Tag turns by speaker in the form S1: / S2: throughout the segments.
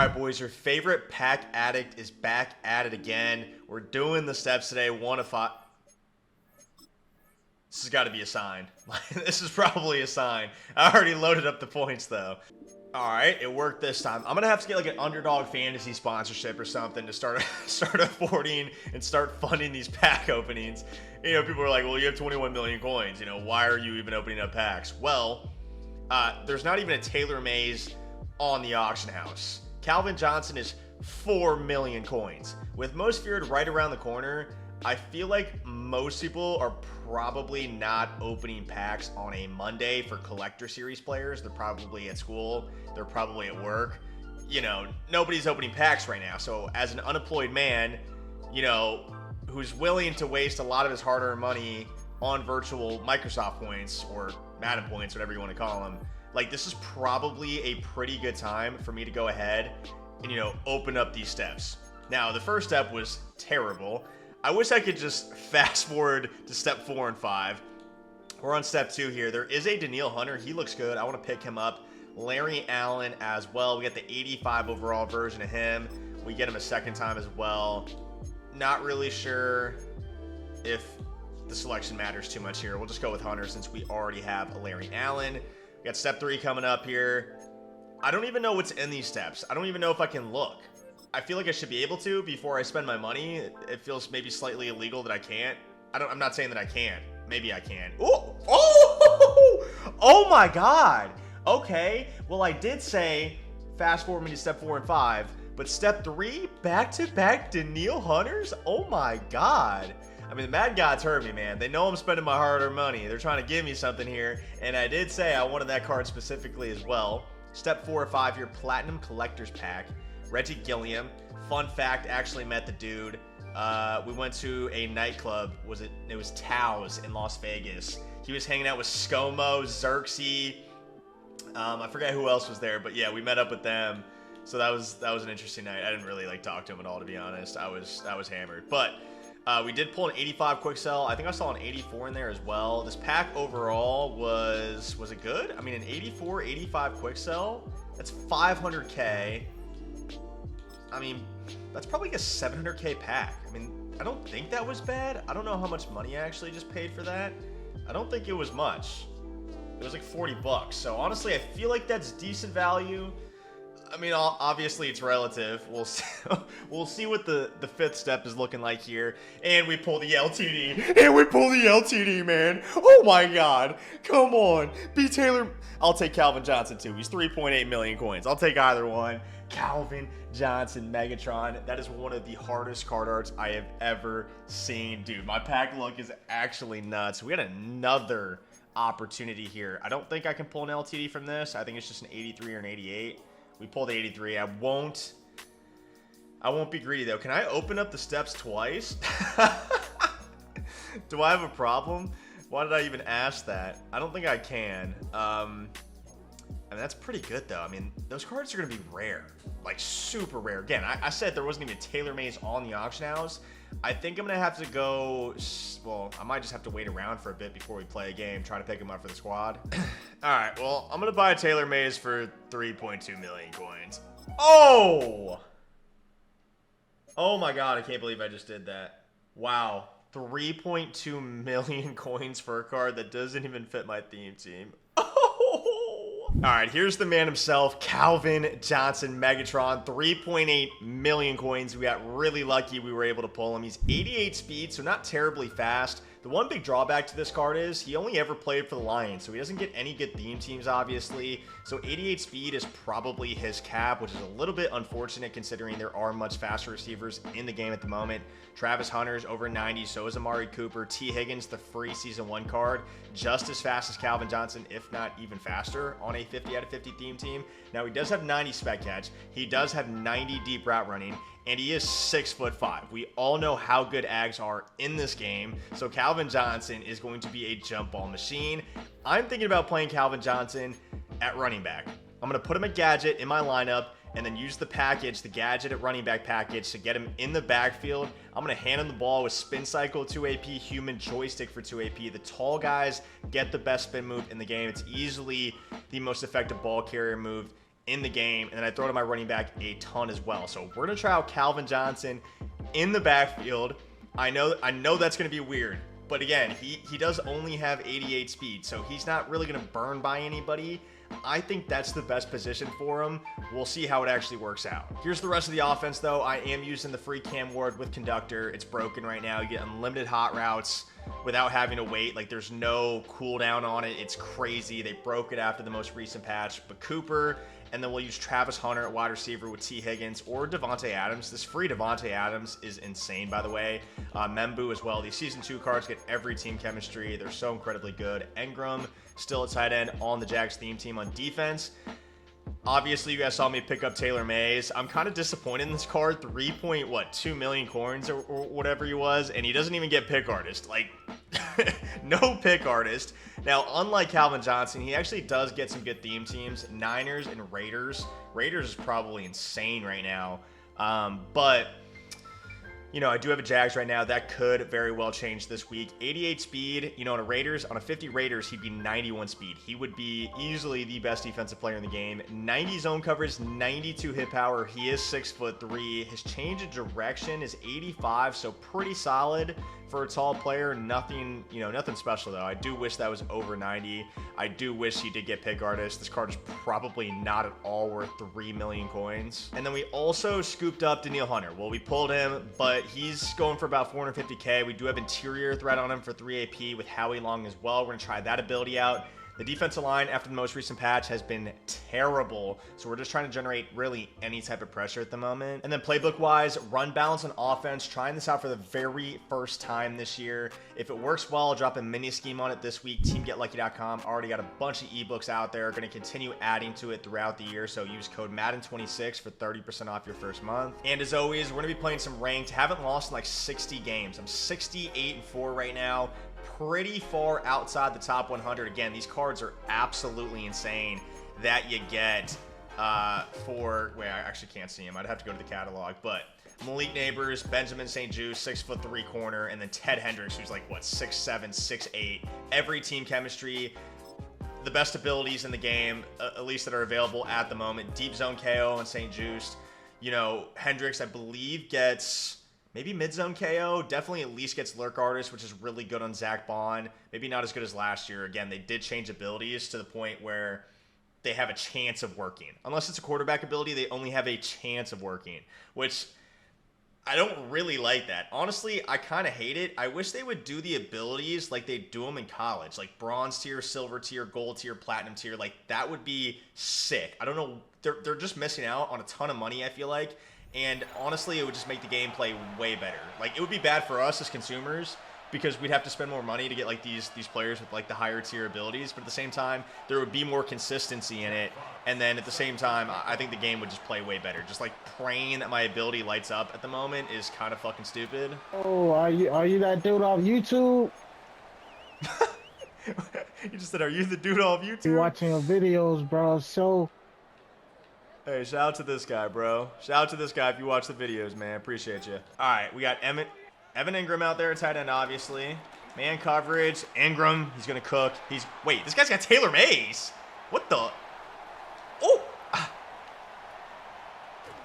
S1: Alright, boys, your favorite pack addict is back at it again. We're doing the steps today, 1 of 5. This has got to be a sign. This is probably a sign. I already loaded up the points, though. Alright, it worked this time. I'm going to have to get like an Underdog Fantasy sponsorship or something to start affording and start funding these pack openings. You know, people are like, well, you have 21 million coins. You know, why are you even opening up packs? Well, there's not even a Taylor Mays on the auction house. Calvin Johnson is 4 million coins. With most feared right around the corner, I feel like most people are probably not opening packs on a Monday for collector series players. They're probably at school. They're probably at work. You know, nobody's opening packs right now. So as an unemployed man, you know, who's willing to waste a lot of his hard-earned money on virtual Microsoft points or Madden points, whatever you want to call them, like, this is probably a pretty good time for me to go ahead and, you know, open up these steps. Now, the first step was terrible. I wish I could just fast forward to step 4 and 5. We're on step 2 here. There is a Danielle Hunter. He looks good. I want to pick him up. Larry Allen as well. We got the 85 overall version of him. We get him a second time as well. Not really sure if the selection matters too much here. We'll just go with Hunter since we already have a Larry Allen. We got step 3 coming up here. I don't even know what's in these steps. I don't even know if I can look. I feel like I should be able to before I spend my money. It feels maybe slightly illegal that I can't. I'm not saying that I can't. Maybe I can. Oh my God. Okay. Well, I did say fast forward me to step 4 and 5, but step 3, back-to-back Danielle Hunters? Oh my God. I mean, the Mad Gods heard me, man. They know I'm spending my hard-earned money. They're trying to give me something here, and I did say I wanted that card specifically as well. Step 4 or 5 here, Platinum Collector's Pack. Reggie Gilliam. Fun fact, actually met the dude. We went to a nightclub. It was Tao's in Las Vegas. He was hanging out with ScoMo, Xerxes. I forget who else was there, but yeah, we met up with them. So that was an interesting night. I didn't really like talk to him at all, to be honest. I was hammered. But we did pull an 85 quick sell. I think I saw an 84 in there as well. This pack overall was it good? I mean, an 84, 85 quick sell. That's 500K. I mean, that's probably like a 700K pack. I mean, I don't think that was bad. I don't know how much money I actually just paid for that. I don't think it was much. It was like 40 bucks. So honestly, I feel like that's decent value. I mean, obviously it's relative. We'll see, we'll see what the fifth step is looking like here. And we pull the LTD. And we pull the LTD, man. Oh my God. Come on. B. Taylor. I'll take Calvin Johnson too. He's 3.8 million coins. I'll take either one. Calvin Johnson, Megatron. That is one of the hardest card arts I have ever seen. Dude, my pack look is actually nuts. We got another opportunity here. I don't think I can pull an LTD from this. I think it's just an 83 or an 88. We pulled the 83. I won't be greedy, though. Can I open up the steps twice? Do I have a problem? Why did I even ask that? I don't think I can. I mean, that's pretty good, though. I mean, those cards are going to be rare. Like, super rare. Again, I said there wasn't even a Taylor Mays on the auction house. I think I'm going to have to go... Well, I might just have to wait around for a bit before we play a game. Try to pick him up for the squad. Alright, well, I'm going to buy a Taylor Mays for 3.2 million coins. Oh! Oh my God, I can't believe I just did that. Wow. 3.2 million coins for a card that doesn't even fit my theme team. All right, here's the man himself, Calvin Johnson, Megatron, 3.8 million coins. We got really lucky we were able to pull him. He's 88 speed, so not terribly fast. The one big drawback to this card is he only ever played for the Lions, so he doesn't get any good theme teams, obviously. So 88 speed is probably his cap, which is a little bit unfortunate considering there are much faster receivers in the game at the moment. Travis Hunter's over 90, so is Amari Cooper. T. Higgins, the free Season 1 card, just as fast as Calvin Johnson, if not even faster, on a 50 out of 50 theme team. Now, he does have 90 spec catch. He does have 90 deep route running, and he is 6'5". We all know how good Ags are in this game, so Calvin Johnson is going to be a jump ball machine. I'm thinking about playing Calvin Johnson at running back. I'm going to put him at gadget in my lineup and then use the package, the gadget at running back package, to get him in the backfield. I'm going to hand him the ball with spin cycle 2 AP, human joystick for 2 AP. The tall guys get the best spin move in the game. It's easily the most effective ball carrier move in the game, and then I throw to my running back a ton as well. So we're gonna try out Calvin Johnson in the backfield. I know that's gonna be weird, but again, he does only have 88 speed, so he's not really gonna burn by anybody. I think that's the best position for him. We'll see how it actually works out. Here's the rest of the offense, though. I am using the free Cam Ward with Conductor. It's broken right now. You get unlimited hot routes without having to wait. Like, there's no cooldown on it. It's crazy. They broke it after the most recent patch. But Cooper, and then we'll use Travis Hunter at wide receiver with T. Higgins or Devontae Adams. This free Devontae Adams is insane, by the way. Membu as well. These Season 2 cards get every team chemistry. They're so incredibly good. Engram, still a tight end on the Jags theme team on defense. Obviously, you guys saw me pick up Taylor Mays. I'm kind of disappointed in this card. 3.2 million coins or whatever he was, and he doesn't even get pick artist. Like, no pick artist. Now, unlike Calvin Johnson, he actually does get some good theme teams. Niners and Raiders. Raiders is probably insane right now. But you know, I do have a Jags right now. That could very well change this week. 88 speed, you know, on a 50 Raiders, he'd be 91 speed. He would be easily the best defensive player in the game. 90 zone coverage, 92 hit power. He is 6'3". His change of direction is 85, so pretty solid for a tall player. Nothing, you know, nothing special though. I do wish that was over 90. I do wish he did get pick artist. This card is probably not at all worth 3 million coins. And then we also scooped up Danielle Hunter. Well, we pulled him, but he's going for about 450k. We do have interior threat on him for 3 AP with Howie Long as well. We're gonna try that ability out. The defensive line after the most recent patch has been terrible, so we're just trying to generate really any type of pressure at the moment. And then playbook-wise, run balance on offense, trying this out for the very first time this year. If it works well, I'll drop a mini scheme on it this week. TeamGetLucky.com already got a bunch of ebooks out there. Going to continue adding to it throughout the year, so use code Madden26 for 30% off your first month. And as always, we're going to be playing some ranked. Haven't lost in like 60 games. I'm 68-4 right now. Pretty far outside the top 100. Again, these cards are absolutely insane that you get for, wait, I actually can't see him. I'd have to go to the catalog, but Malik Neighbors, Benjamin St. Juice, 6'3" corner, and then Ted Hendricks, who's like, what, 6'7", 6'8". Every team chemistry, the best abilities in the game, at least that are available at the moment. Deep zone KO and St. Juice. You know, Hendricks, I believe, gets maybe mid-zone KO, definitely at least gets Lurk Artist, which is really good on Zach Bond. Maybe not as good as last year. Again, they did change abilities to the point where they have a chance of working. Unless it's a quarterback ability, they only have a chance of working, which I don't really like that. Honestly, I kind of hate it. I wish they would do the abilities like they do them in college, like bronze tier, silver tier, gold tier, platinum tier. Like, that would be sick. I don't know. They're just missing out on a ton of money, I feel like. And honestly, it would just make the gameplay way better. Like, it would be bad for us as consumers because we'd have to spend more money to get like these players with like the higher tier abilities. But at the same time, there would be more consistency in it. And then at the same time, I think the game would just play way better. Just like praying that my ability lights up at the moment is kind of fucking stupid.
S2: Oh, are you that dude off YouTube?
S1: You just said, are you the dude off YouTube?
S2: You watching your videos, bro. So.
S1: Hey, shout out to this guy, bro. Shout out to this guy if you watch the videos, man. Appreciate you. All right, we got Evan Ingram out there at tight end, obviously. Man coverage. Ingram, he's going to cook. Wait, this guy's got Taylor Mays. What the? Oh!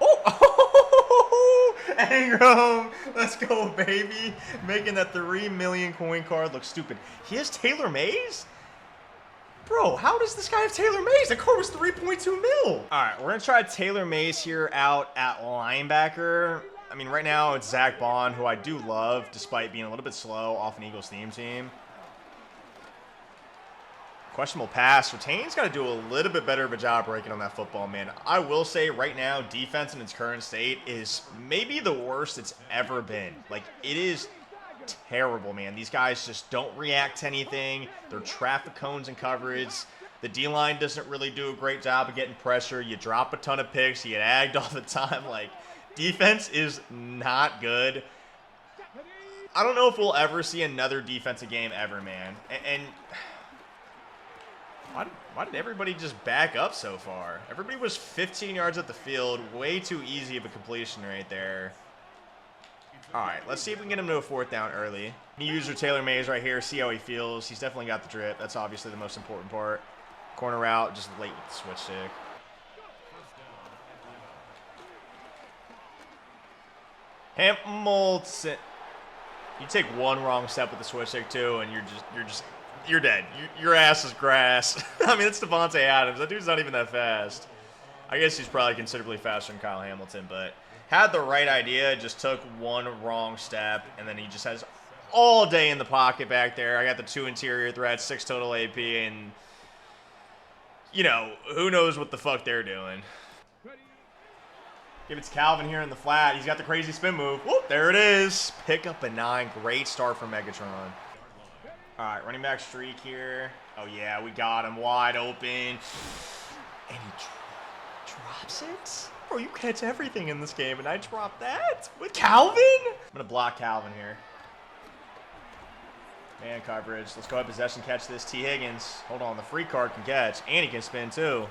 S1: Oh! Ingram! Let's go, baby. Making that 3 million coin card look stupid. He has Taylor Mays? Bro, how does this guy have Taylor Mays? The card was 3.2 mil. All right, we're going to try Taylor Mays here out at linebacker. I mean, right now it's Zach Bond, who I do love, despite being a little bit slow off an Eagles theme team. Questionable pass. Retain's got to do a little bit better of a job breaking on that football, man. I will say right now, defense in its current state is maybe the worst it's ever been. Like, it is terrible, man. These guys just don't react to anything. They're traffic cones and coverage. The D-line doesn't really do a great job of getting pressure. You drop a ton of picks. You get agged all the time. Like, defense is not good. I don't know if we'll ever see another defensive game ever, man. And why did everybody just back up so far? Everybody was 15 yards at the field. Way too easy of a completion right there. All right, let's see if we can get him to a 4th down early. User Taylor Mays right here, see how he feels. He's definitely got the drip. That's obviously the most important part. Corner route, just late with the switch stick. Hamilton. You take one wrong step with the switch stick too, and you're dead. Your ass is grass. I mean, it's Devontae Adams. That dude's not even that fast. I guess he's probably considerably faster than Kyle Hamilton, but had the right idea, just took one wrong step, and then he just has all day in the pocket back there. I got the 2 interior threats, 6 total AP, and, you know, who knows what the fuck they're doing. Give it to Calvin here in the flat. He's got the crazy spin move. Whoop, there it is. Pick up a 9. Great start from Megatron. All right, running back streak here. Oh, yeah, we got him wide open. And he drops it? Bro, you catch everything in this game, and I drop that? With Calvin? I'm going to block Calvin here. Man coverage. Let's go ahead, possession, catch this. T. Higgins. Hold on, the free card can catch, and he can spin too.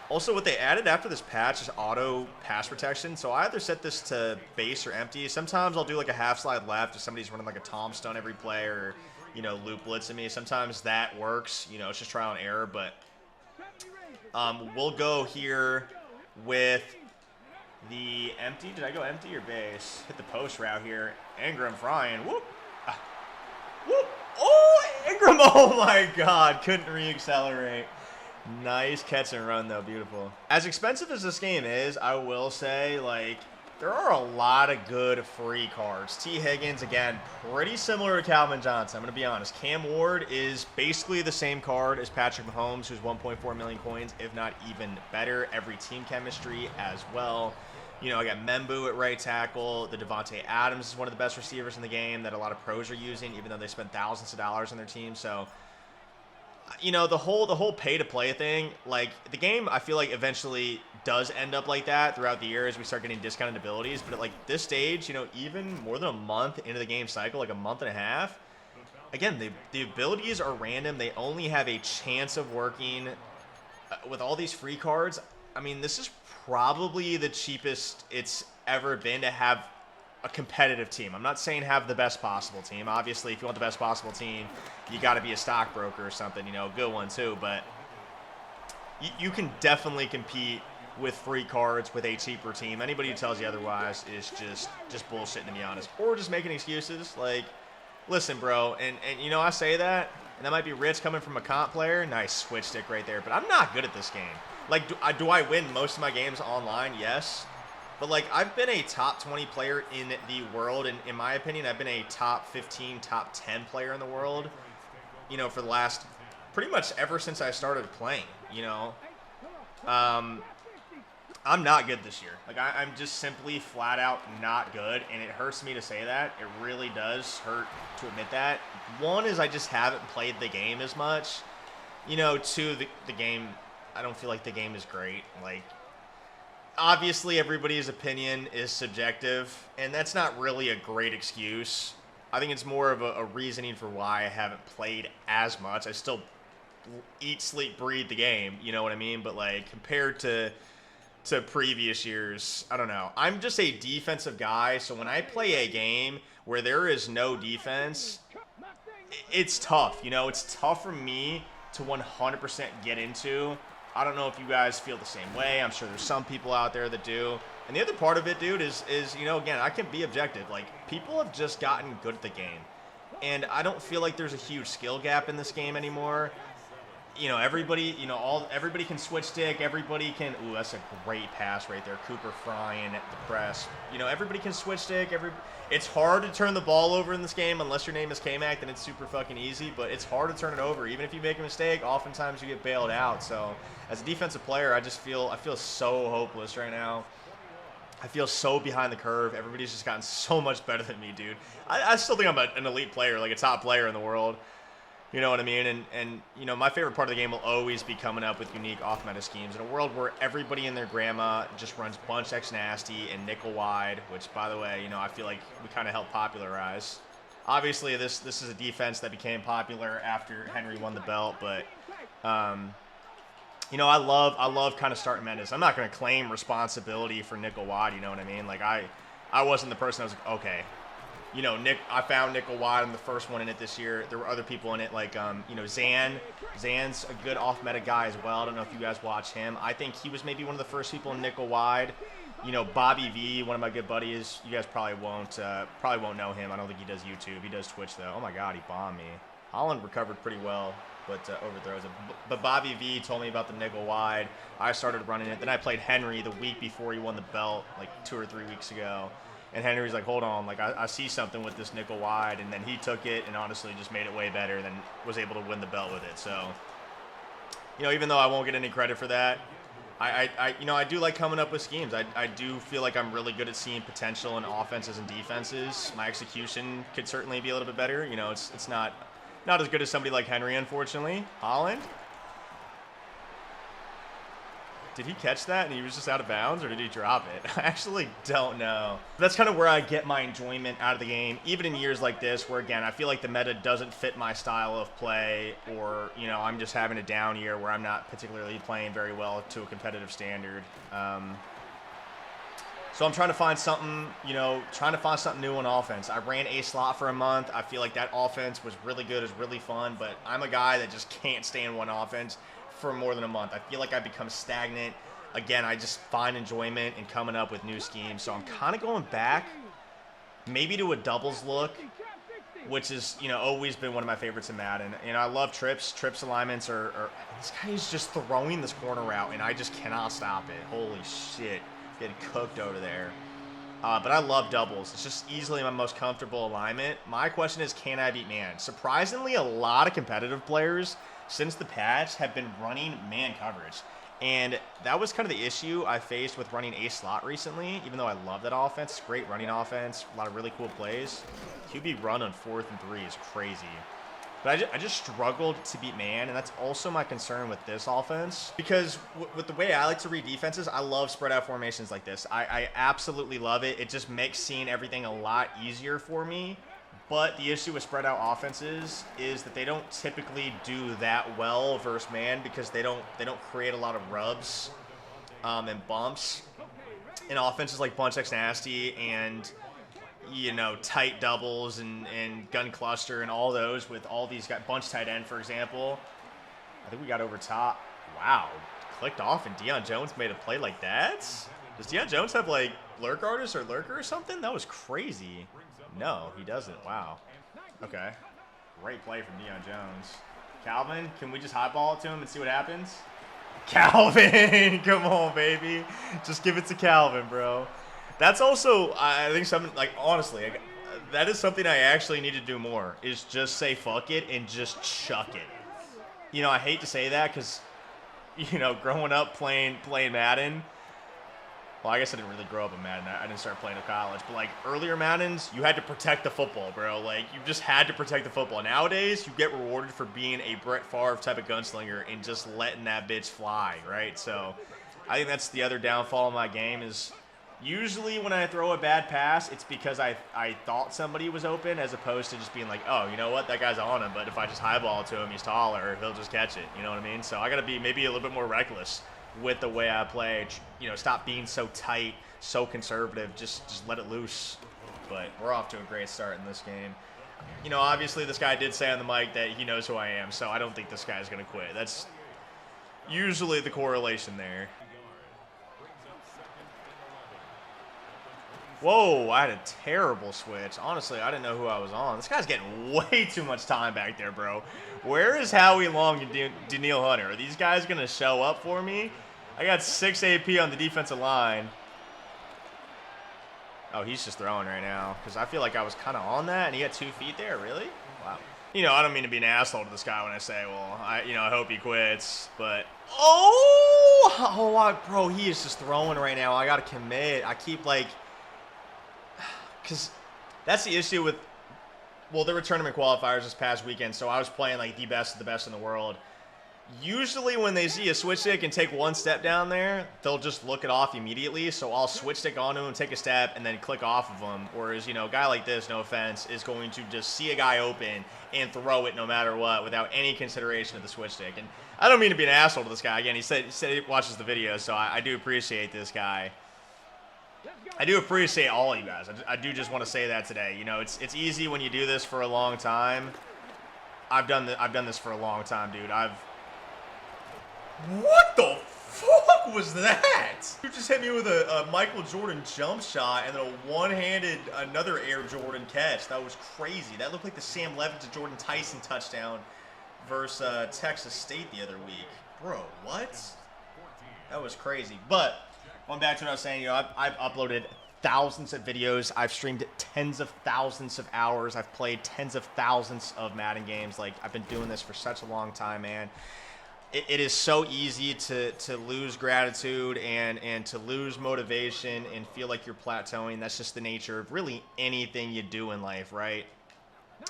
S1: Also, what they added after this patch is auto pass protection. So I either set this to base or empty. Sometimes I'll do like a half slide left if somebody's running like a Tom Stone every play or, you know, loop blitzing me. Sometimes that works. You know, it's just trial and error. But we'll go here with the empty. Did I go empty or base? Hit the post route here. Ingram frying. Whoop. Whoop. Oh, Ingram. Oh, my God. Couldn't re-accelerate. Nice catch and run, though. Beautiful. As expensive as this game is, I will say, like, there are a lot of good free cards. T. Higgins, again, pretty similar to Calvin Johnson. I'm going to be honest. Cam Ward is basically the same card as Patrick Mahomes, who's 1.4 million coins, if not even better. Every team chemistry as well. You know, I got Membu at right tackle. The Devontae Adams is one of the best receivers in the game that a lot of pros are using, even though they spend thousands of dollars on their team. So, you know, the whole pay-to-play thing, like, the game, I feel like eventually does end up like that throughout the year as we start getting discounted abilities. But at, like, this stage, you know, even more than a month into the game cycle, like a month and a half, again, the abilities are random. They only have a chance of working. With all these free cards, I mean, this is probably the cheapest it's ever been to have a competitive team. I'm not saying have the best possible team. Obviously, if you want the best possible team, you got to be a stockbroker or something, you know, a good one too. But you can definitely compete with free cards with a cheaper team. Anybody who tells you otherwise is just bullshitting, to be honest, or just making excuses. Like, listen, bro, and you know, I say that, and that might be rich coming from a comp player. Nice switch stick right there, but I'm not good at this game. Like, do I win most of my games online? Yes. But, like, I've been a top 20 player in the world, and in my opinion, I've been a top 15, top 10 player in the world, you know, for the last, pretty much ever since I started playing, you know. I'm not good this year. Like, I'm just simply flat out not good, and it hurts me to say that. It really does hurt to admit that. One is I just haven't played the game as much. You know, two, the game, I don't feel like the game is great. Like, obviously, everybody's opinion is subjective, and that's not really a great excuse. I think it's more of a reasoning for why I haven't played as much. I still eat, sleep, breathe the game, you know what I mean? But, like, compared to previous years, I don't know. I'm just a defensive guy, so when I play a game where there is no defense, it's tough, you know? It's tough for me to 100% get into. I don't know if you guys feel the same way. I'm sure there's some people out there that do. And the other part of it, dude, is you know, again, I can be objective. Like, people have just gotten good at the game. And I don't feel like there's a huge skill gap in this game anymore. You know, everybody can switch stick. Everybody can, ooh, that's a great pass right there. Cooper frying at the press. You know, everybody can switch stick. It's hard to turn the ball over in this game unless your name is K-Mac, then it's super fucking easy. But it's hard to turn it over. Even if you make a mistake, oftentimes you get bailed out. So as a defensive player, I feel so hopeless right now. I feel so behind the curve. Everybody's just gotten so much better than me, dude. I still think I'm an elite player, like a top player in the world. You know what I mean? And you know, my favorite part of the game will always be coming up with unique off-meta schemes. In a world where everybody and their grandma just runs bunch X nasty and nickel wide, which, by the way, you know, I feel like we kind of helped popularize. Obviously, this is a defense that became popular after Henry won the belt, but you know, I love kind of starting Mendes. I'm not going to claim responsibility for nickel wide. You know what I mean? Like, I wasn't the person that was like, okay. You know, I found nickel wide. I'm the first one in it this year. There were other people in it, like, you know, Zan's a good off-meta guy as well. I don't know if you guys watch him. I think he was maybe one of the first people in nickel wide. You know, Bobby V, one of my good buddies. You guys probably won't know him. I don't think he does YouTube. He does Twitch though. Oh my God, he bombed me. Holland recovered pretty well, but overthrows it. But Bobby V told me about the nickel wide. I started running it. Then I played Henry the week before he won the belt, like 2 or 3 weeks ago. And Henry's like, hold on, like I see something with this nickel wide. And then he took it and honestly just made it way better and then was able to win the belt with it. So, you know, even though I won't get any credit for that, I do like coming up with schemes. I do feel like I'm really good at seeing potential in offenses and defenses. My execution could certainly be a little bit better. You know, it's not as good as somebody like Henry, unfortunately. Holland. Did he catch that and he was just out of bounds, or did he drop it? I actually don't know. That's kind of where I get my enjoyment out of the game, even in years like this where, again, I feel like the meta doesn't fit my style of play, or, you know, I'm just having a down year where I'm not particularly playing very well to a competitive standard. So I'm trying to find something, you know, new on offense. I ran a slot for a month. I feel like that offense was really good, it was really fun, but I'm a guy that just can't stay in one offense for more than a month. I feel like I become stagnant. Again, I just find enjoyment in coming up with new schemes. So I'm kind of going back maybe to a doubles look, which is, you know, always been one of my favorites in Madden. And I love trips. Trips alignments are this guy is just throwing this corner route, and I just cannot stop it. Holy shit. Getting cooked over there. But I love doubles. It's just easily my most comfortable alignment. My question is, can I beat man? Surprisingly, a lot of competitive players since the patch have been running man coverage. And that was kind of the issue I faced with running a slot recently, even though I love that offense. It's great running offense, a lot of really cool plays. QB run on 4th and 3 is crazy. But I just struggled to beat man, and that's also my concern with this offense. Because with the way I like to read defenses, I love spread out formations like this. I absolutely love it. It just makes seeing everything a lot easier for me. But the issue with spread out offenses is that they don't typically do that well versus man, because they don't create a lot of rubs and bumps. In offenses like Bunch X Nasty and, you know, tight doubles and gun cluster and all those with all these guys, bunch tight end, for example. I think we got over top. Wow. Clicked off and Deion Jones made a play like that? Does Deion Jones have, like, lurk artist or lurker or something? That was crazy. No, he doesn't. Wow. Okay. Great play from Deion Jones. Calvin, can we just highball it to him and see what happens? Calvin! Come on, baby. Just give it to Calvin, bro. That's also, I think, something, like, honestly, that is something I actually need to do more, is just say fuck it and just chuck it. You know, I hate to say that because, you know, growing up playing Madden, well, I guess I didn't really grow up in Madden. I didn't start playing in college. But, like, earlier Maddens, you had to protect the football, bro. Like, you just had to protect the football. Nowadays, you get rewarded for being a Brett Favre type of gunslinger and just letting that bitch fly, right? So, I think that's the other downfall of my game is usually when I throw a bad pass, it's because I thought somebody was open, as opposed to just being like, oh, you know what, that guy's on him, but if I just highball it to him, he's taller, he'll just catch it. You know what I mean? So I got to be maybe a little bit more reckless with the way I play. You know, stop being so tight, so conservative, just let it loose. But we're off to a great start in this game. You know, obviously this guy did say on the mic that he knows who I am, so I don't think this guy's going to quit. That's usually the correlation there. Whoa, I had a terrible switch. Honestly, I didn't know who I was on. This guy's getting way too much time back there, bro. Where is Howie Long and Daniil Hunter? Are these guys going to show up for me? I got 6 AP on the defensive line. Oh, he's just throwing right now, because I feel like I was kind of on that, and he had 2 feet there. Really? Wow. You know, I don't mean to be an asshole to this guy when I say, well, I hope he quits, but... Bro, he is just throwing right now. I got to commit. I keep, like... Because that's the issue with, well, there were tournament qualifiers this past weekend, so I was playing like the best of the best in the world. Usually when they see a switch stick and take 1 step down there, they'll just look it off immediately. So I'll switch stick onto him, take a step, and then click off of him. Whereas, you know, a guy like this, no offense, is going to just see a guy open and throw it no matter what without any consideration of the switch stick. And I don't mean to be an asshole to this guy. Again, he said he watches the video, so I do appreciate this guy. I do appreciate all of you guys. I do just want to say that today. You know, it's easy when you do this for a long time. I've done this for a long time, dude. What the fuck was that? You just hit me with a Michael Jordan jump shot and then a one-handed another Air Jordan catch. That was crazy. That looked like the Sam Levitt to Jordan Tyson touchdown versus Texas State the other week. Bro, what? That was crazy. But going back to what I was saying, you know, I've uploaded thousands of videos. I've streamed tens of thousands of hours. I've played tens of thousands of Madden games. Like, I've been doing this for such a long time, man. It is so easy to lose gratitude and to lose motivation and feel like you're plateauing. That's just the nature of really anything you do in life, right?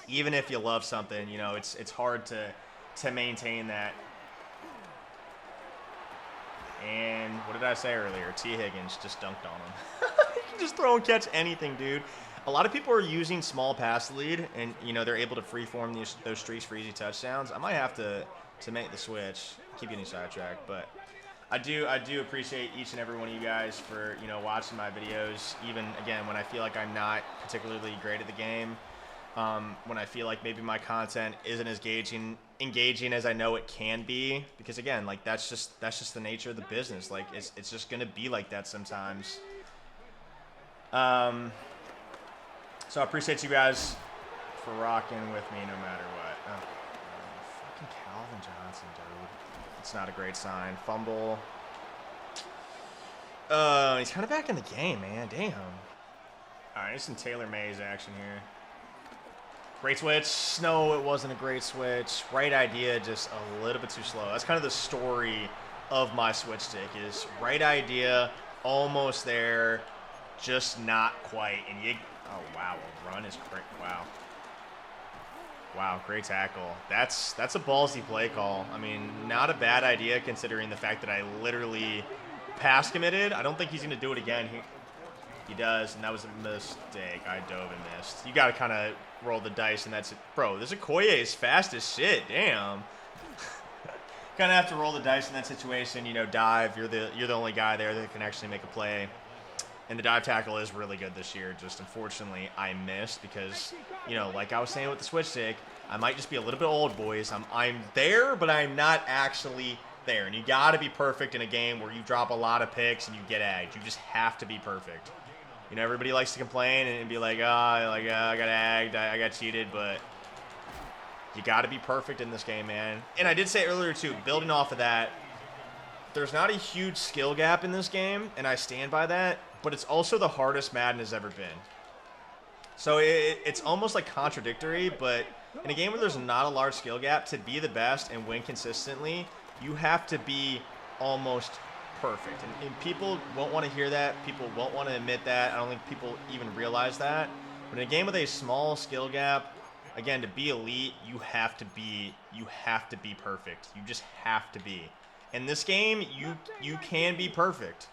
S1: Even if you love something, you know, it's hard to maintain that. And what did I say earlier? T. Higgins just dunked on him. You can just throw and catch anything, dude. A lot of people are using small pass lead, and, you know, they're able to freeform those streaks for easy touchdowns. I might have to make the switch. Keep getting sidetracked, but I do appreciate each and every one of you guys for, you know, watching my videos. Even, again, when I feel like I'm not particularly great at the game, when I feel like maybe my content isn't as engaging as I know it can be, because, again, like, that's just the nature of the business. Like, it's just gonna be like that sometimes. So I appreciate you guys for rocking with me no matter what. Oh, fucking Calvin Johnson, dude. It's not a great sign. Fumble. He's kind of back in the game, man. Damn. All right, there's some Taylor Mays action here. Great switch. No, it wasn't a great switch. Right idea, just a little bit too slow. That's kind of the story of my switch stick, is right idea, almost there, just not quite. And you, oh wow, a run is great. Wow. Wow, great tackle. That's a ballsy play call. I mean, not a bad idea considering the fact that I literally pass committed. I don't think he's going to do it again. He does, and that was a mistake. I dove and missed. You got to kind of roll the dice, and that's it. Bro, this Okoye is fast as shit. Damn. Kind of have to roll the dice in that situation. You know, dive. You're the only guy there that can actually make a play. And the dive tackle is really good this year. Just unfortunately, I missed because, you know, like I was saying with the switch stick, I might just be a little bit old, boys. I'm there, but I'm not actually there. And you got to be perfect in a game where you drop a lot of picks and you get agged. You just have to be perfect. You know, everybody likes to complain and be like, I got agged, I got cheated, but you got to be perfect in this game, man. And I did say earlier, too, building off of that, there's not a huge skill gap in this game, and I stand by that, but it's also the hardest Madden has ever been. So it's almost like contradictory, but in a game where there's not a large skill gap, to be the best and win consistently, you have to be almost perfect. And people won't want to hear that. People won't want to admit that. I don't think people even realize that. But in a game with a small skill gap, again, to be elite, you have to be perfect. You just have to be. In this game, you can be perfect.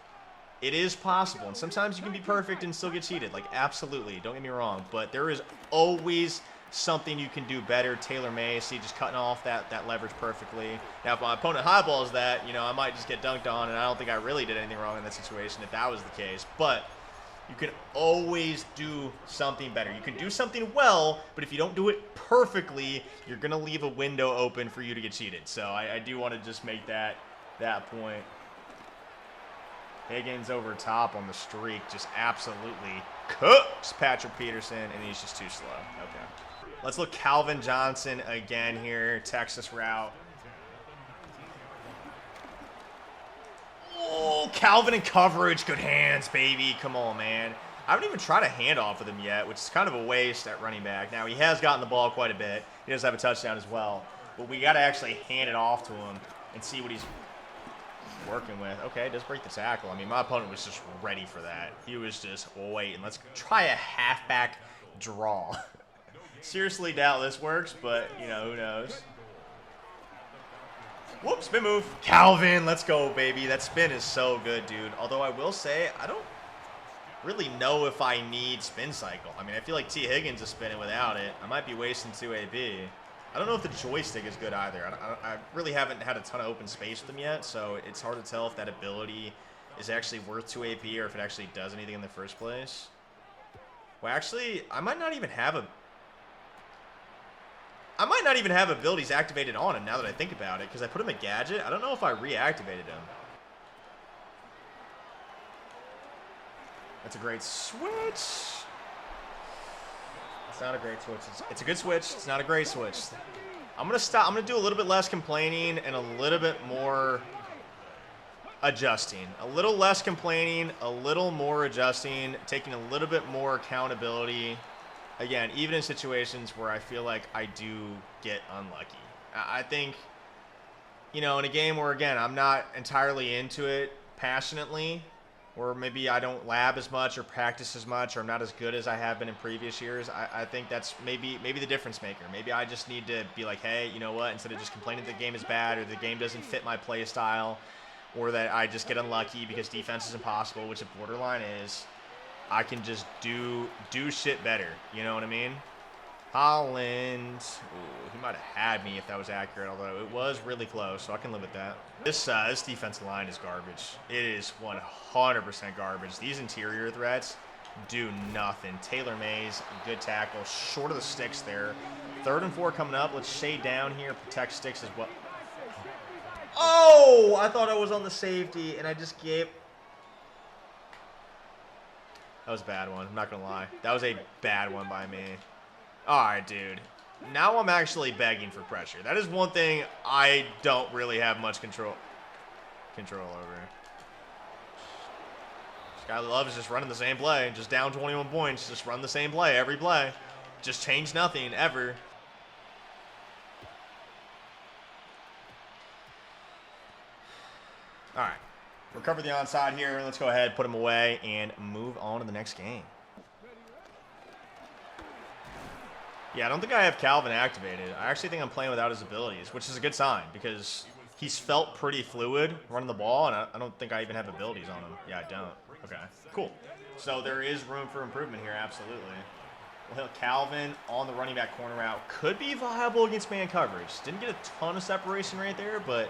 S1: It is possible, and sometimes you can be perfect and still get cheated. Like, absolutely, don't get me wrong. But there is always something you can do better. Taylor May, see, just cutting off that leverage perfectly. Now, if my opponent highballs that, you know, I might just get dunked on, and I don't think I really did anything wrong in that situation if that was the case. But you can always do something better. You can do something well, but if you don't do it perfectly, you're going to leave a window open for you to get cheated. So I do want to just make that point. Higgins over top on the streak, just absolutely cooks Patrick Peterson, and he's just too slow. Okay. Let's look Calvin Johnson again here, Texas route. Oh, Calvin in coverage, good hands, baby. Come on, man. I haven't even tried a handoff with him yet, which is kind of a waste at running back. Now, he has gotten the ball quite a bit. He does have a touchdown as well, but we got to actually hand it off to him and see what he's working with. Okay, does break the tackle. I mean, my opponent was just ready for that. He was just waiting. Let's try a halfback draw. Seriously doubt this works, but, you know, who knows. Whoops, spin move. Calvin, let's go, baby. That spin is so good, dude. Although I will say, I don't really know if I need spin cycle. I mean, I feel like T. Higgins is spinning without it. I might be wasting 2 AB. I don't know if the joystick is good either. I really haven't had a ton of open space with them yet, so it's hard to tell if that ability is actually worth 2 AP or if it actually does anything in the first place. Well, actually, I might not even have abilities activated on him now that I think about it, because I put him a gadget. I don't know if I reactivated him. That's a great switch. It's not a great switch. It's a good switch. It's not a great switch. I'm going to stop. I'm going to do a little bit less complaining and a little bit more adjusting. A little less complaining, a little more adjusting, taking a little bit more accountability. Again, even in situations where I feel like I do get unlucky. I think, you know, in a game where, again, I'm not entirely into it passionately, or maybe I don't lab as much or practice as much, or I'm not as good as I have been in previous years, I think that's maybe the difference maker. Maybe I just need to be like, hey, you know what, instead of just complaining that the game is bad or the game doesn't fit my play style, or that I just get unlucky because defense is impossible, which it borderline is, I can just do shit better. You know what I mean? Holland. Ooh, he might have had me if that was accurate, although it was really close, so I can live with that. This defensive line is garbage. It is 100% garbage. These interior threats do nothing. Taylor Mays, good tackle, short of the sticks there. 3rd and 4 coming up. Let's shade down here, protect sticks as well. Oh, I thought I was on the safety, and I just gave... That was a bad one. I'm not going to lie. That was a bad one by me. All right, dude. Now I'm actually begging for pressure. That is one thing I don't really have much control over. This guy loves just running the same play. Just down 21 points. Just run the same play every play. Just change nothing ever. All right. Recover the onside here. Let's go ahead, put him away, and move on to the next game. Yeah, I don't think I have Calvin activated. I actually think I'm playing without his abilities, which is a good sign because he's felt pretty fluid running the ball, and I don't think I even have abilities on him. Yeah, I don't. Okay, cool. So there is room for improvement here, absolutely. We'll hit Calvin on the running back corner route. Could be viable against man coverage. Didn't get a ton of separation right there, but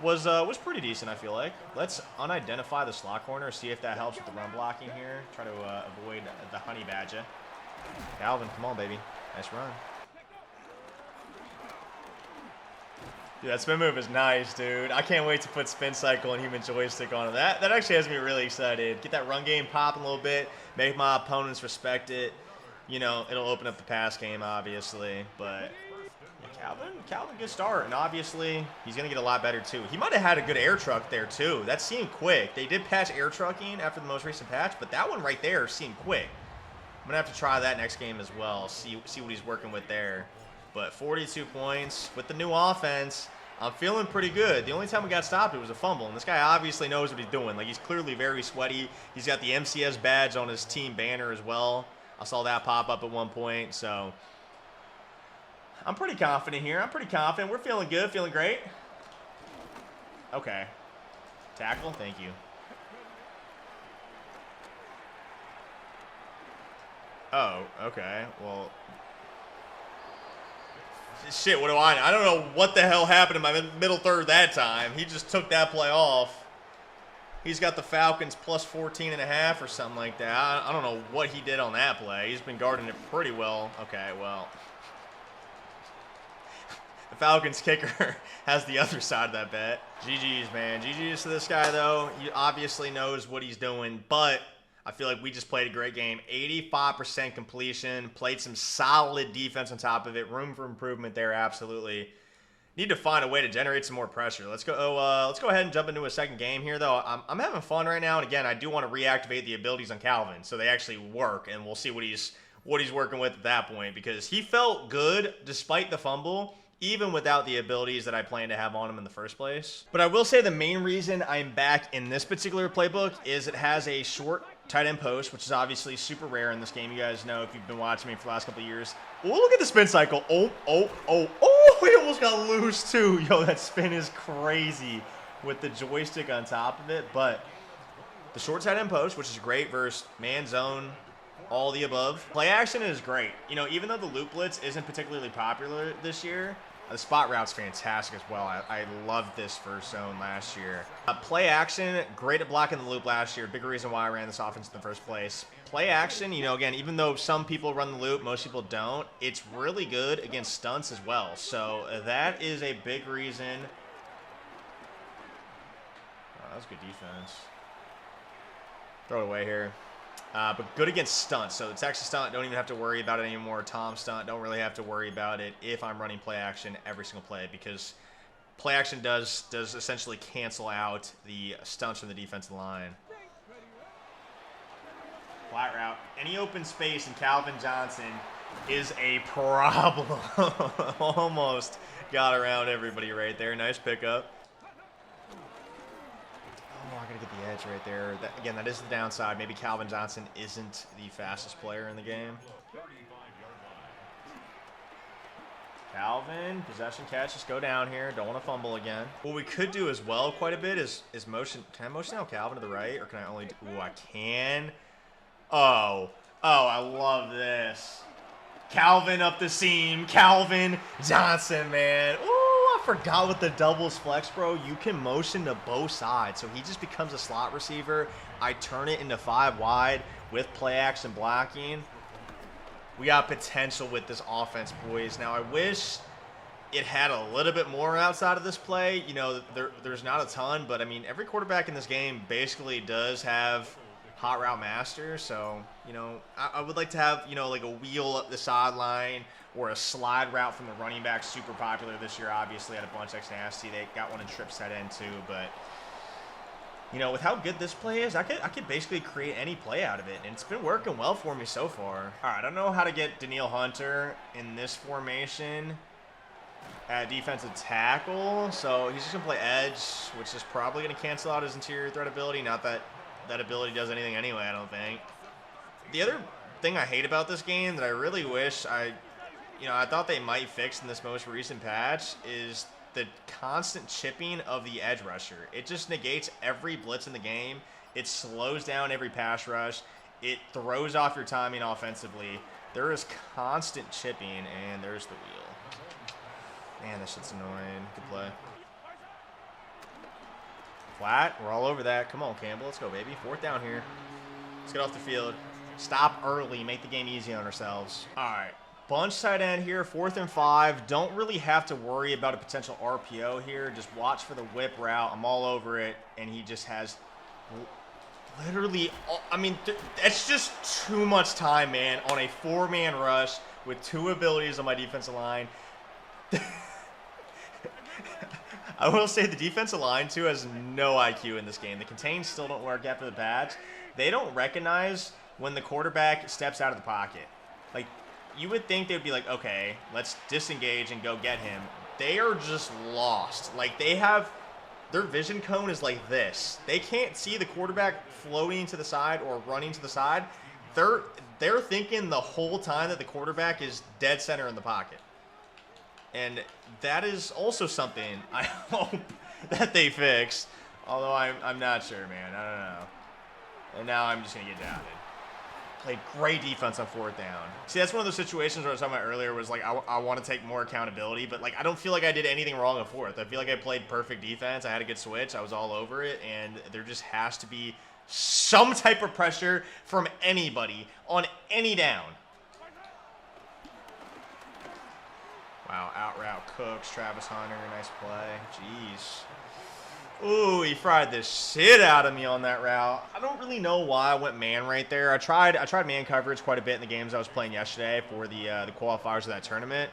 S1: was pretty decent, I feel like. Let's unidentify the slot corner, see if that helps with the run blocking here. Try to avoid the honey badger. Calvin, come on, baby. Nice run. Dude, that spin move is nice, dude. I can't wait to put spin cycle and human joystick on it. That actually has me really excited. Get that run game popping a little bit, make my opponents respect it. You know, it'll open up the pass game, obviously. But yeah, Calvin, good start. And obviously, he's going to get a lot better, too. He might have had a good air truck there, too. That seemed quick. They did patch air trucking after the most recent patch, but that one right there seemed quick. I'm going to have to try that next game as well, see what he's working with there. But 42 points with the new offense, I'm feeling pretty good. The only time we got stopped, it was a fumble. And this guy obviously knows what he's doing. Like, he's clearly very sweaty. He's got the MCS badge on his team banner as well. I saw that pop up at one point. So, I'm pretty confident here. I'm pretty confident. We're feeling good, feeling great. Okay. Tackle, thank you. Oh, okay. Well, shit, what do I know? I don't know what the hell happened in my middle third that time. He just took that play off. He's got the Falcons plus 14.5 or something like that. I don't know what he did on that play. He's been guarding it pretty well. Okay, well. The Falcons kicker has the other side of that bet. GG's, man. GG's to this guy, though. He obviously knows what he's doing, but I feel like we just played a great game. 85% completion. Played some solid defense on top of it. Room for improvement there, absolutely. Need to find a way to generate some more pressure. Let's go ahead and jump into a second game here, though. I'm having fun right now, and again, I do want to reactivate the abilities on Calvin so they actually work, and we'll see what he's working with at that point, because he felt good despite the fumble, even without the abilities that I planned to have on him in the first place. But I will say the main reason I'm back in this particular playbook is it has a short tight end post, which is obviously super rare in this game. You guys know if you've been watching me for the last couple of years. Oh, look at the spin cycle. Oh, he almost got loose too. Yo, that spin is crazy with the joystick on top of it. But the short tight end post, which is great versus man zone, all the above. Play action is great. You know, even though the loop blitz isn't particularly popular this year, the spot route's fantastic as well. I loved this first zone last year. Play action, great at blocking the loop last year. Big reason why I ran this offense in the first place. Play action, you know, again, even though some people run the loop, most people don't, it's really good against stunts as well. So that is a big reason. Oh, that was good defense. Throw it away here. But good against stunt. So the Texas stunt, don't even have to worry about it anymore. Tom stunt, don't really have to worry about it if I'm running play action every single play, because play action does essentially cancel out the stunts from the defensive line. Flat route. Any open space in Calvin Johnson is a problem. Almost got around everybody right there. Nice pickup. Oh, I gotta get the edge right there. Again, that is the downside. Maybe Calvin Johnson isn't the fastest player in the game. Calvin, possession catch, just go down here. Don't want to fumble again. What we could do as well quite a bit is motion. Can I motion out Calvin to the right, or can I only do, ooh, I can. Oh, I love this. Calvin up the seam. Calvin Johnson, man. Ooh, I forgot with the doubles flex, bro. You can motion to both sides. So he just becomes a slot receiver. I turn it into 5 wide with play action blocking. We got potential with this offense, boys. Now, I wish it had a little bit more outside of this play. You know, there's not a ton, but, I mean, every quarterback in this game basically does have hot route master. So, you know, I would like to have, you know, like a wheel up the sideline or a slide route from the running back. Super popular this year, obviously, at a bunch X Nasty. They got one in Trip Set in, too, but you know, with how good this play is, I could basically create any play out of it, and it's been working well for me so far. All right, I don't know how to get Danielle Hunter in this formation at defensive tackle, so he's just going to play edge, which is probably going to cancel out his interior threat ability. Not that that ability does anything anyway, I don't think. The other thing I hate about this game that I really wish I thought they might fix in this most recent patch is the constant chipping of the edge rusher. It just negates every blitz in the game. It slows down every pass rush. It throws off your timing offensively. There is constant chipping, and there's the wheel. Man, this shit's annoying. Good play. Flat. We're all over that. Come on, Campbell. Let's go, baby. 4th down here. Let's get off the field. Stop early. Make the game easy on ourselves. All right. Bunch tight end here, 4th and 5. Don't really have to worry about a potential RPO here. Just watch for the whip route. I'm all over it, and he just has literally, I mean, that's just too much time, man, on a 4-man rush with 2 abilities on my defensive line. I will say the defensive line, too, has no IQ in this game. The contains still don't work after the patch. They don't recognize when the quarterback steps out of the pocket. Like, you would think they would be like, okay, let's disengage and go get him. They are just lost. Like, they have, their vision cone is like this. They can't see the quarterback floating to the side or running to the side. They're thinking the whole time that the quarterback is dead center in the pocket. And that is also something I hope that they fix. Although I'm not sure, man. I don't know. And now I'm just going to get doubted. Played great defense on 4th down. See, that's one of those situations where I was talking about earlier was like, I want to take more accountability, but like, I don't feel like I did anything wrong on 4th. I feel like I played perfect defense. I had a good switch. I was all over it, and there just has to be some type of pressure from anybody on any down. Wow, out route Cooks, Travis Hunter, nice play. Jeez. Ooh, he fried the shit out of me on that route. I don't really know why I went man right there. I tried man coverage quite a bit in the games I was playing yesterday for the qualifiers of that tournament.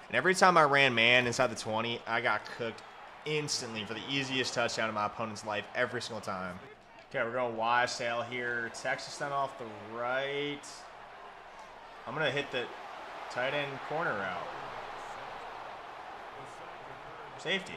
S1: And every time I ran man inside the 20, I got cooked instantly for the easiest touchdown in my opponent's life every single time. Okay, we're going Y sail here. Texas sent off the right. I'm going to hit the tight end corner route. Safety.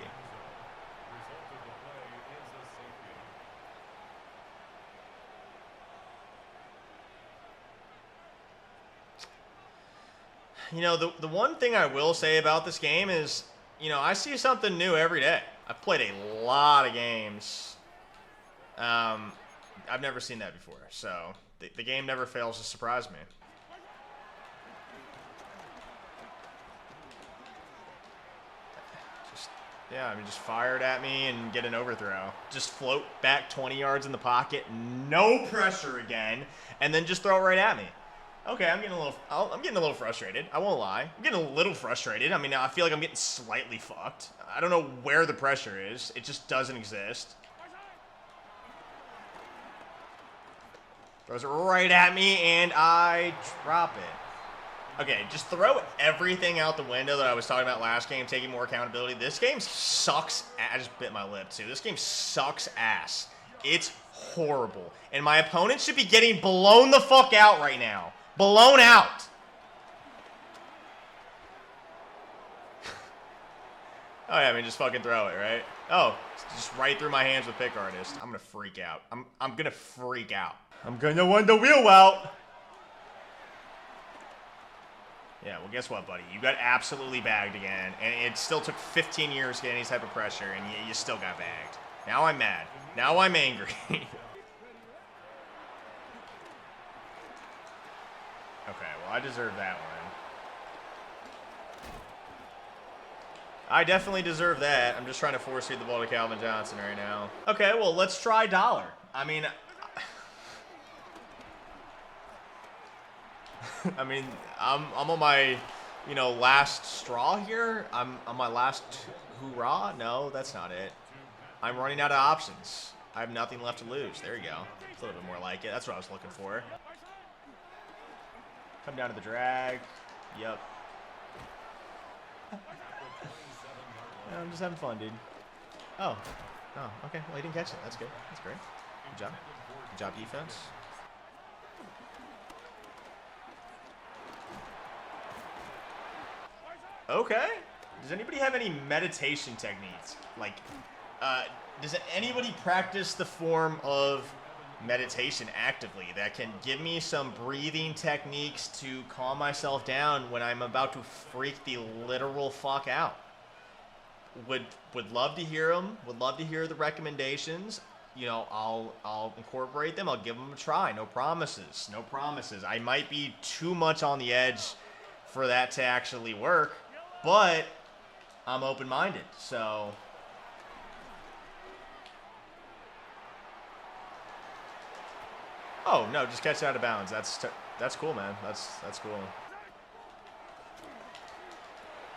S1: You know, the one thing I will say about this game is, you know, I see something new every day. I've played a lot of games. I've never seen that before, so the game never fails to surprise me. Yeah, I mean, just fire it at me and get an overthrow. Just float back 20 yards in the pocket, no pressure again, and then just throw it right at me. Okay, I'm getting a little frustrated. I won't lie. I'm getting a little frustrated. I mean, I feel like I'm getting slightly fucked. I don't know where the pressure is. It just doesn't exist. Throws it right at me, and I drop it. Okay, just throw everything out the window that I was talking about last game, taking more accountability. This game sucks. I just bit my lip, too. This game sucks ass. It's horrible. And my opponent should be getting blown the fuck out right now. Blown out. Oh, yeah, I mean, just fucking throw it, right? Oh, just right through my hands with Pick Artist. I'm gonna freak out. I'm gonna freak out. I'm gonna want the wheel out. Yeah, well, guess what, buddy? You got absolutely bagged again, and it still took 15 years to get any type of pressure, and you still got bagged. Now I'm mad. Now I'm angry. Okay, well, I deserve that one. I definitely deserve that. I'm just trying to force feed the ball to Calvin Johnson right now. Okay, well, let's try dollar. I mean, I'm on my, last straw here. I'm on my last hoorah. No, that's not it. I'm running out of options. I have nothing left to lose. There you go. It's a little bit more like it. That's what I was looking for. Come down to the drag. Yep. I'm just having fun, dude. Oh, okay. Well, he didn't catch it. That's good. That's great. Good job. Good job, defense. Okay. Does anybody have any meditation techniques? Like, does anybody practice the form of meditation actively that can give me some breathing techniques to calm myself down when I'm about to freak the literal fuck out? Would love to hear them. Would love to hear the recommendations. I'll incorporate them. I'll give them a try. No promises. No promises. I might be too much on the edge for that to actually work, but I'm open-minded. So oh no, just catch it out of bounds. That's cool, man. That's cool.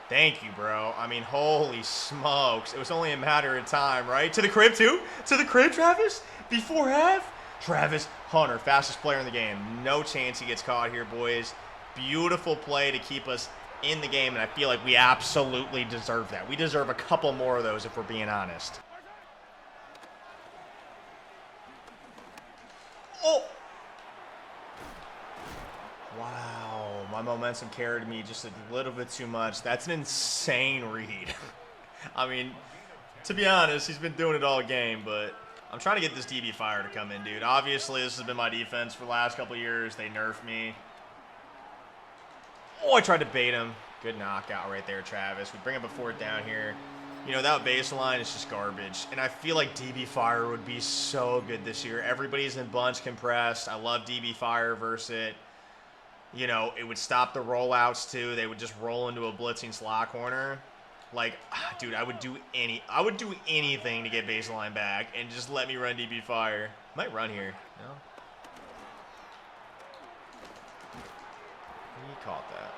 S1: Thank you, bro. I mean, holy smokes. It was only a matter of time, right? To the crib, too? To the crib, Travis? Before half? Travis Hunter, fastest player in the game. No chance he gets caught here, boys. Beautiful play to keep us in the game, and I feel like we absolutely deserve that. We deserve a couple more of those if we're being honest. Oh! Wow, my momentum carried me just a little bit too much. That's an insane read. I mean, to be honest, he's been doing it all game, but I'm trying to get this DB Fire to come in, dude. Obviously, this has been my defense for the last couple of years. They nerfed me. Oh, I tried to bait him. Good knockout right there, Travis. We bring up a fourth down here. That baseline is just garbage. And I feel like DB Fire would be so good this year. Everybody's in bunch compressed. I love DB Fire versus it. It would stop the rollouts too. They would just roll into a blitzing slot corner. Like, dude, I would do anything to get baseline back and just let me run DB Fire. Might run here. No. He caught that.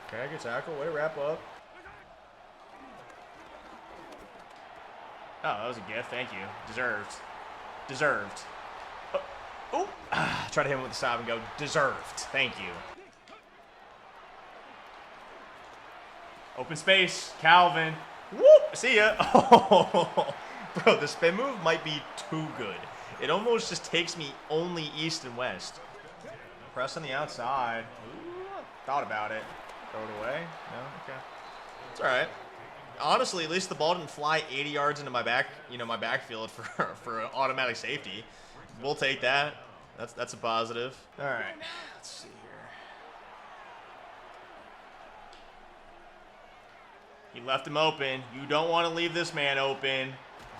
S1: Okay, good tackle. Way to wrap up. Oh, that was a gift. Thank you. Deserved. Deserved. Oh. Try to hit him with the stop and go. Deserved. Thank you. Open space. Calvin. Whoop. See ya. Oh. Bro, the spin move might be too good. It almost just takes me only east and west. Press on the outside. Ooh, thought about it. Throw it away? No? Okay. It's all right. Honestly, at least the ball didn't fly 80 yards into my backfield for an automatic safety. We'll take that. That's a positive. All right. Let's see here. He left him open. You don't want to leave this man open.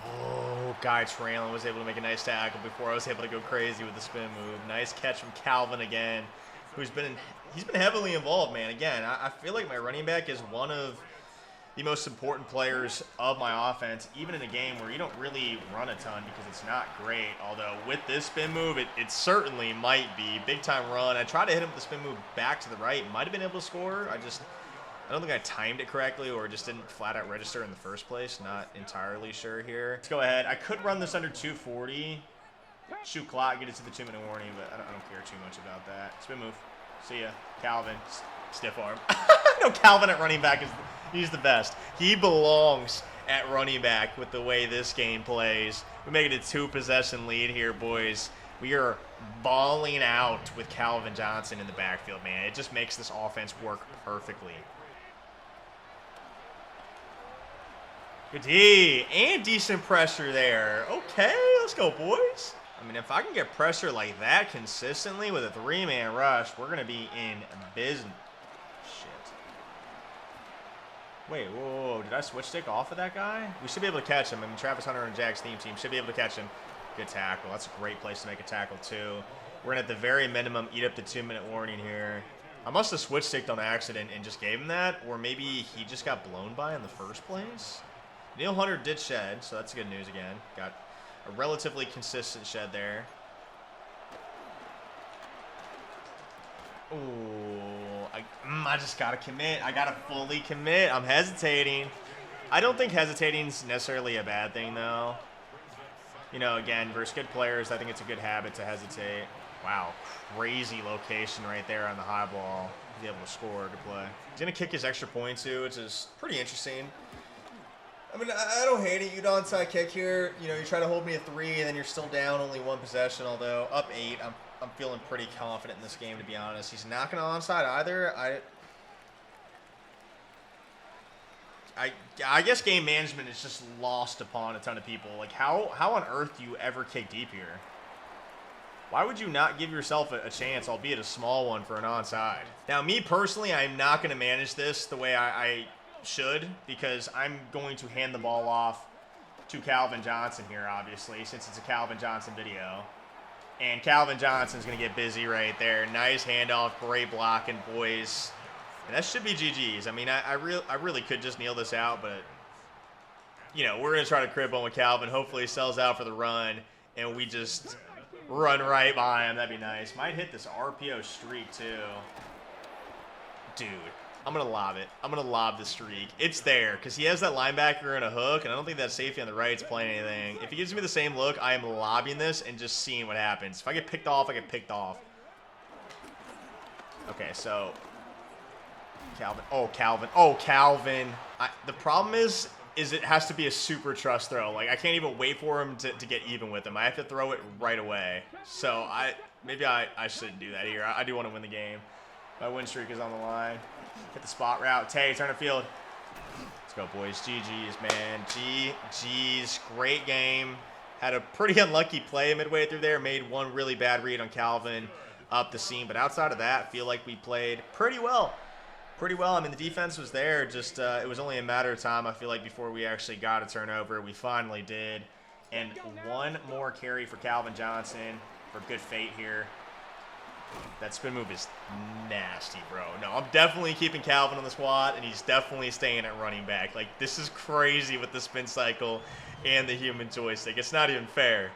S1: Oh, guy trailing was able to make a nice tackle before I was able to go crazy with the spin move. Nice catch from Calvin again, who's been he's been heavily involved, man. Again, I feel like my running back is one of the most important players of my offense, even in a game where you don't really run a ton because it's not great. Although with this spin move, it certainly might be. Big time run. I tried to hit him with the spin move back to the right. Might have been able to score. I don't think I timed it correctly or just didn't flat out register in the first place. Not entirely sure here. Let's go ahead. I could run this under 240. Shoot clock, get it to the 2-minute warning, but I don't care too much about that. Spin move. See ya. Calvin. Stiff arm. No, Calvin at running back he's the best. He belongs at running back with the way this game plays. We make it a 2-possession lead here, boys. We are balling out with Calvin Johnson in the backfield, man. It just makes this offense work perfectly. Good D. And decent pressure there. Okay, let's go, boys. I mean, if I can get pressure like that consistently with a 3-man rush, we're going to be in business. Shit. Wait, whoa, did I switch stick off of that guy? We should be able to catch him. I mean, Travis Hunter and Jack's team should be able to catch him. Good tackle. That's a great place to make a tackle, too. We're going to, at the very minimum, eat up the 2-minute warning here. I must have switch sticked on accident and just gave him that, or maybe he just got blown by in the first place. Neil Hunter did shed, so that's good news again. Got a relatively consistent shed there. Ooh, I just got to commit. I got to fully commit. I'm hesitating. I don't think hesitating is necessarily a bad thing, though. You know, again, versus good players, I think it's a good habit to hesitate. Wow, crazy location right there on the high ball. Be able to score, good play. He's going to kick his extra point, too, which is pretty interesting. I mean, I don't hate it. You onside kick here. You know, you try to hold me at 3, and then you're still down only 1 possession. Although up 8, I'm feeling pretty confident in this game, to be honest. He's not going to onside either. I guess game management is just lost upon a ton of people. Like, how on earth do you ever kick deep here? Why would you not give yourself a chance, albeit a small one, for an onside? Now, me personally, I'm not going to manage this the way I should, because I'm going to hand the ball off to Calvin Johnson here, obviously, since it's a Calvin Johnson video. And Calvin Johnson's going to get busy right there. Nice handoff, great blocking, boys. And that should be GG's. I mean, I really could just kneel this out, but, you know, we're going to try to crib on with Calvin. Hopefully he sells out for the run, and we just run right by him. That'd be nice. Might hit this RPO streak, too. Dude. I'm going to lob it. I'm going to lob the streak. It's there because he has that linebacker and a hook, and I don't think that safety on the right is playing anything. If he gives me the same look, I am lobbing this and just seeing what happens. If I get picked off, I get picked off. Okay, so Calvin. Oh, Calvin. Oh, Calvin. The problem is it has to be a super trust throw. Like, I can't even wait for him to get even with him. I have to throw it right away. So maybe I shouldn't do that here. I do want to win the game. My win streak is on the line. Hit the spot route. Tay, turn the field. Let's go, boys. GG's, man. GG's. Great game. Had a pretty unlucky play midway through there. Made one really bad read on Calvin up the seam. But outside of that, I feel like we played pretty well. Pretty well. I mean, the defense was there. Just it was only a matter of time, I feel like, before we actually got a turnover. We finally did. And one more carry for Calvin Johnson for good fate here. That spin move is nasty, bro. No, I'm definitely keeping Calvin on the squad, and he's definitely staying at running back. Like, this is crazy with the spin cycle and the human joystick. It's not even fair.